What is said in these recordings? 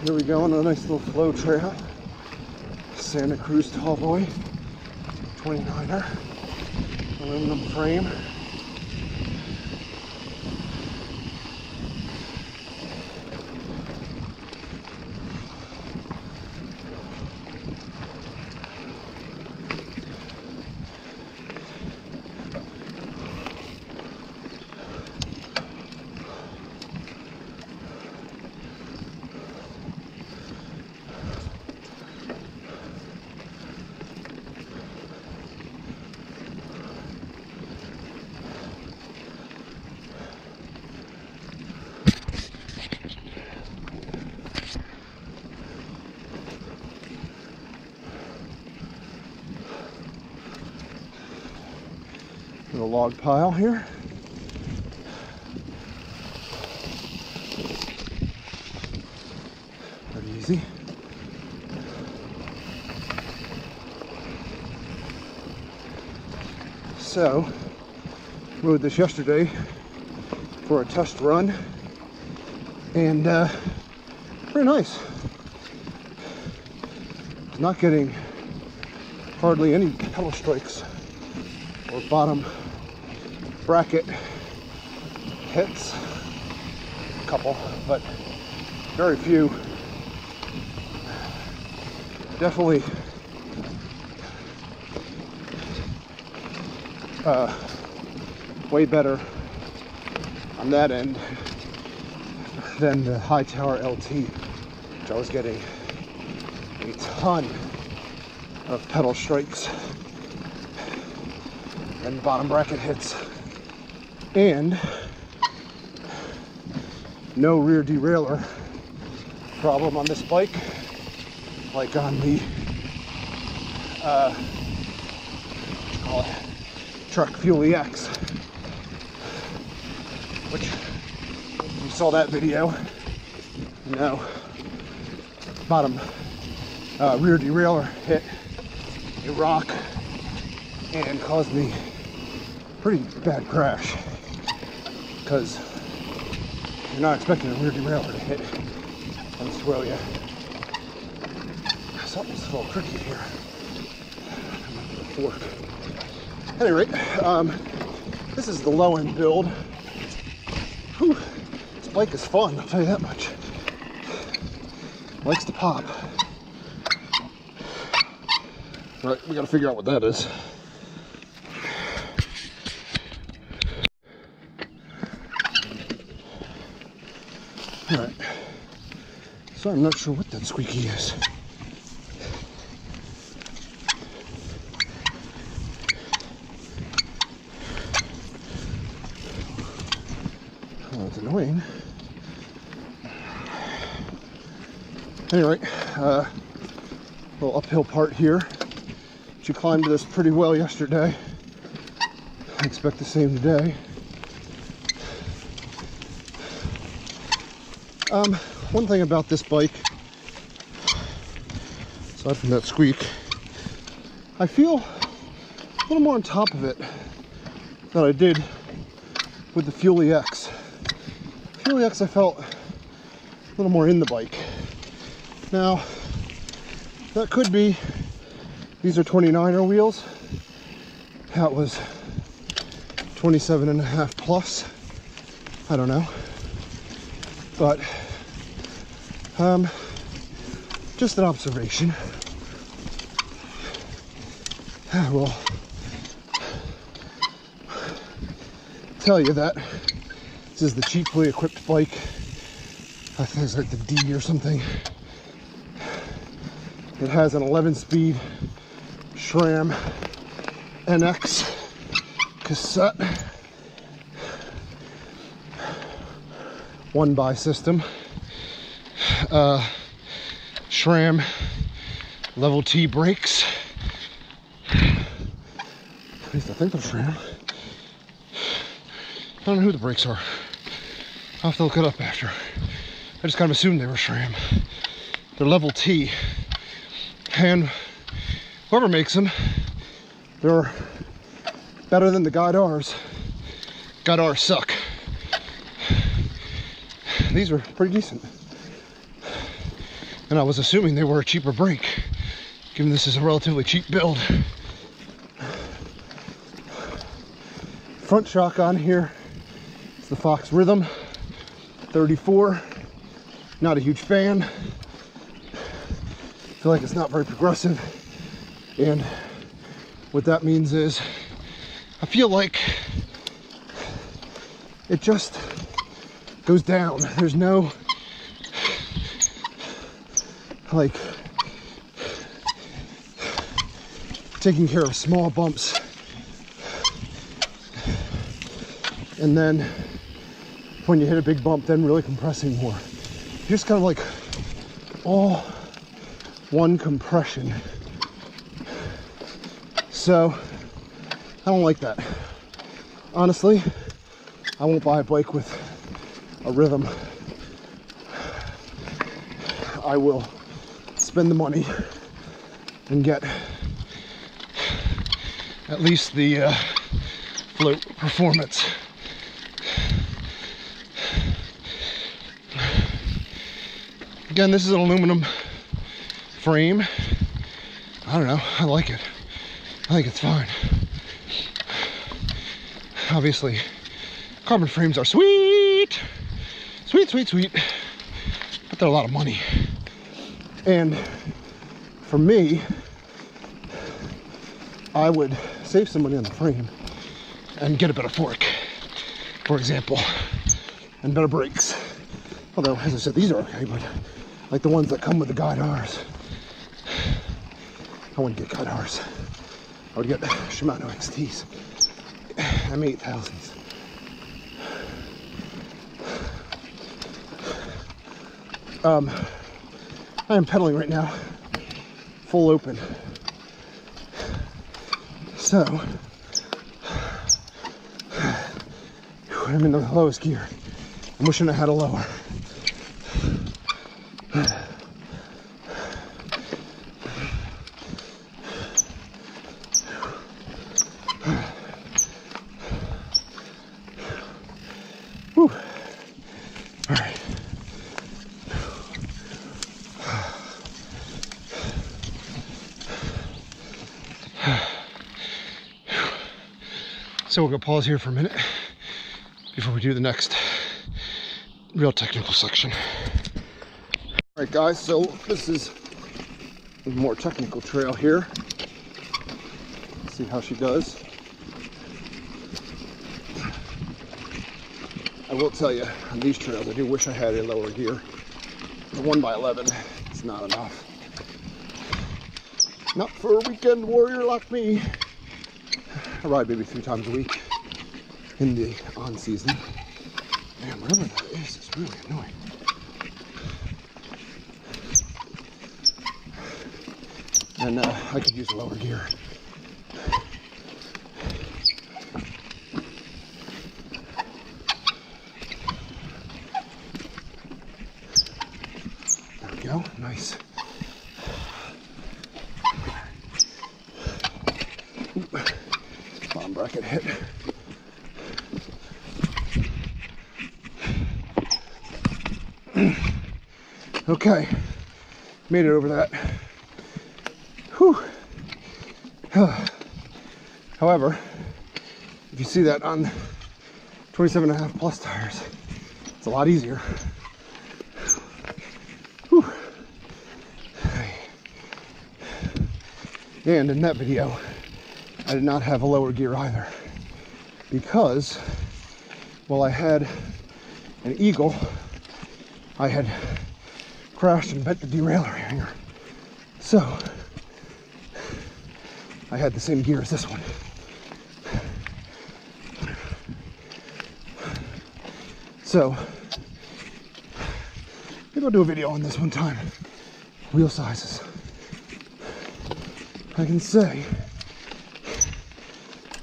Here we go on a nice little flow trail. Santa Cruz Tallboy 29er aluminum frame. A log pile here. Pretty easy. So, rode this yesterday for a test run, and pretty nice. Not getting hardly any pedal strikes or bottom bracket hits, a couple, but very few. Definitely way better on that end than the high tower LT, which I was getting a ton of pedal strikes and bottom bracket hits, and no rear derailleur problem on this bike, like on the what you call it, Trek Fuel EX, which, if you saw that video, you know, bottom rear derailleur hit a rock and caused me pretty bad crash, because you're not expecting a rear derailleur to hit and swirl you. Something's a little tricky here. Fork. At any rate, this is the low end build. Whew. This bike is fun, I'll tell you that much. Likes to pop. Right, we gotta figure out what that is. Alright, so I'm not sure what that squeaky is. Oh, it's annoying. Anyway, little uphill part here. But you climbed this pretty well yesterday. I expect the same today. One thing about this bike, aside from that squeak, I feel a little more on top of it than I did with the Fuel EX. Fuel EX, I felt a little more in the bike. Now, that could be, these are 29er wheels. That was 27.5 plus. I don't know. But, just an observation. I will tell you that this is the cheaply equipped bike. I think it's like the D or something. It has an 11-speed SRAM NX cassette, 1-by system, SRAM level T brakes. At least I think they're SRAM. I don't know who the brakes are. I'll have to look it up after. I just kind of assumed they were SRAM. They're level T. And whoever makes them, they're better than the Guide R's. Guide R's suck. These are pretty decent. and I was assuming they were a cheaper brake, given this is a relatively cheap build. Front shock on here, it's the Fox Rhythm 34. Not a huge fan. Feel like it's not very progressive, and what that means is I feel like it just goes down. There's no like taking care of small bumps and then when you hit a big bump, then really compressing more. Just kind of like all one compression. So I don't like that. Honestly, I won't buy a bike with a rhythm. I will spend the money and get at least the float performance. Again, this is an aluminum frame. I don't know, I like it. I think it's fine. Obviously, carbon frames are sweet. Sweet, sweet, sweet. But they're a lot of money. And for me, I would save some money on the frame and get a better fork, for example, and better brakes. Although, as I said, these are okay, but like the ones that come with the guide R's, I wouldn't get guide R's. I would get Shimano XTs, M8000s. I am pedaling right now, full open. So, I'm in the lowest gear. I'm wishing I had a lower. Whew. All right. So we're gonna pause here for a minute before we do the next real technical section. All right, guys, so this is a more technical trail here. Let's see how she does. I will tell you, on these trails, I do wish I had a lower gear. The 1x11 is not enough. Not for a weekend warrior like me. I ride maybe 3 times a week in the on season. Man, whatever that is really annoying. And I could use a lower gear. There we go, nice. Bottom bracket hit. Okay, made it over that. Whew. However, if you see that on 27.5 plus tires, it's a lot easier. Whew. And in that video, I did not have a lower gear either, because while I had an Eagle, I had crashed and bent the derailleur hanger. So I had the same gear as this one. So maybe I'll do a video on this one time. Wheel sizes. I can say,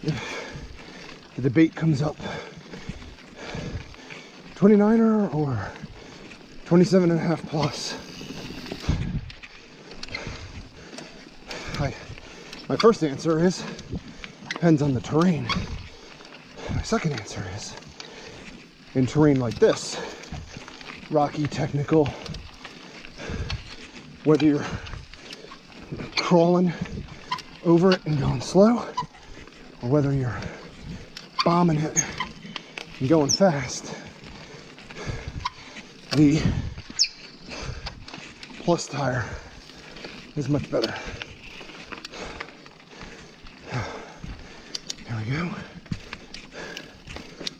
if the debate comes up, 29er or 27.5 plus. My first answer is, depends on the terrain. My second answer is, in terrain like this, rocky, technical, Whether you're crawling over it and going slow, or whether you're bombing it and going fast, the Plus tire is much better. There we go.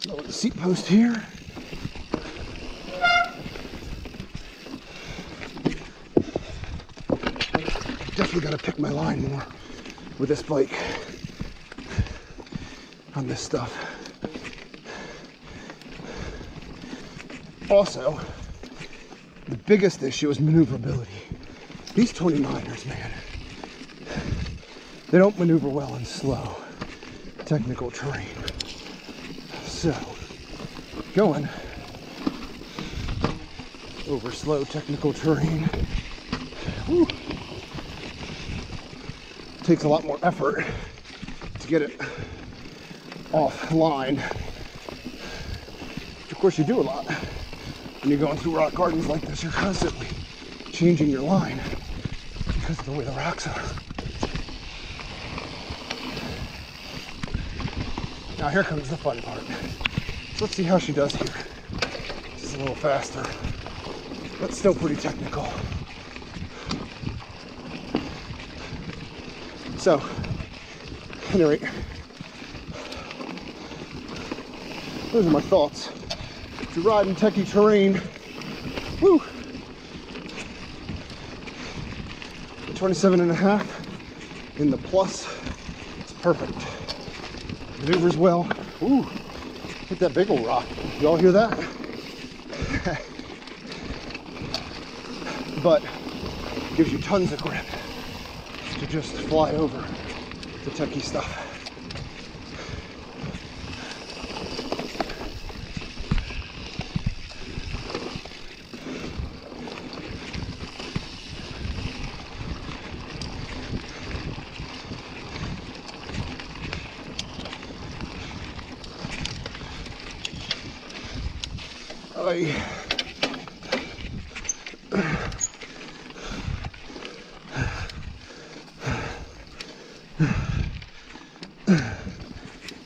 Lower the seat post here. Definitely got to pick my line more with this bike on this stuff. Also, the biggest issue is maneuverability. These 29ers, man, they don't maneuver well in slow, technical terrain. So, going over slow, technical terrain, whew, takes a lot more effort to get it offline. Of course, you do a lot. When you're going through rock gardens like this, you're constantly changing your line because of the way the rocks are. Now here comes the fun part. So let's see how she does here. Just a little faster, but still pretty technical. So, at any rate, those are my thoughts. If you're riding techie terrain, woo! The 27.5 in the Plus, it's perfect. Maneuvers well. Ooh, hit that big old rock. You all hear that? But gives you tons of grip to just fly over the techie stuff.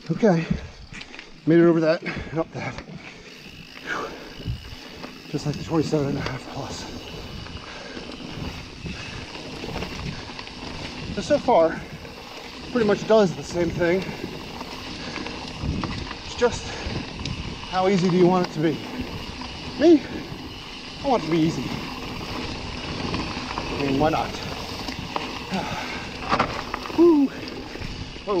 Okay, made it over that and up that. Whew. Just like the 27.5 Plus. So far, pretty much does the same thing. It's just how easy do you want it to be? Me, I want it to be easy. I mean, why not? Woo. Whoa.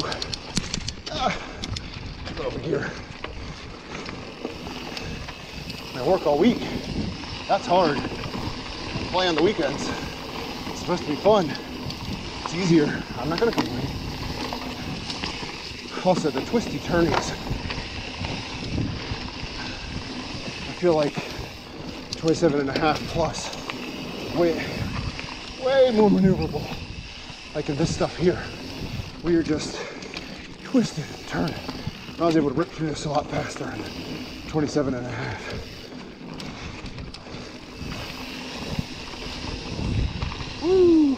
Over here. I work all week. That's hard. Play on the weekends. It's supposed to be fun. It's easier. I'm not gonna complain. Also, the twisty turnings. I feel like 27.5 Plus, way more maneuverable. Like in this stuff here, where you're just twisting and turning. I was able to rip through this a lot faster in 27.5. Woo!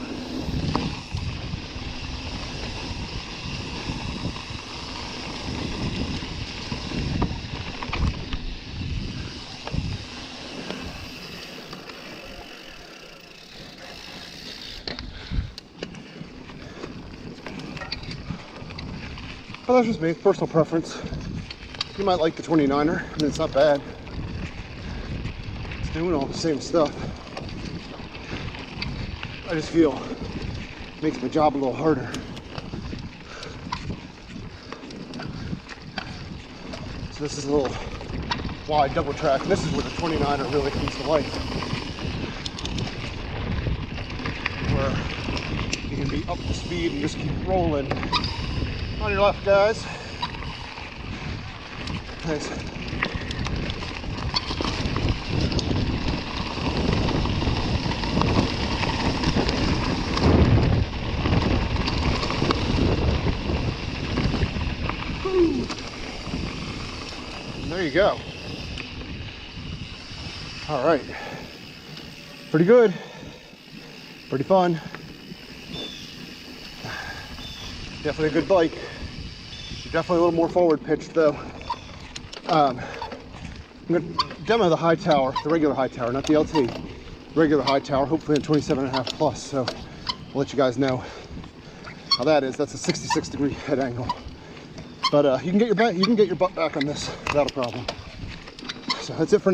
But that's just me, personal preference. You might like the 29er, I mean, it's not bad. It's doing all the same stuff. I just feel it makes my job a little harder. So this is a little wide double track, and this is where the 29er really comes to life. Where you can be up to speed and just keep rolling. On your left, guys. Nice. Woo. There you go. All right. Pretty good. Pretty fun. Definitely a good bike. Definitely a little more forward pitched though. I'm gonna demo the high tower, the regular high tower, not the LT. Regular high tower, hopefully in 27.5 plus. So I'll let you guys know how that is. That's a 66-degree head angle. But you can get your butt back on this without a problem. So that's it for now.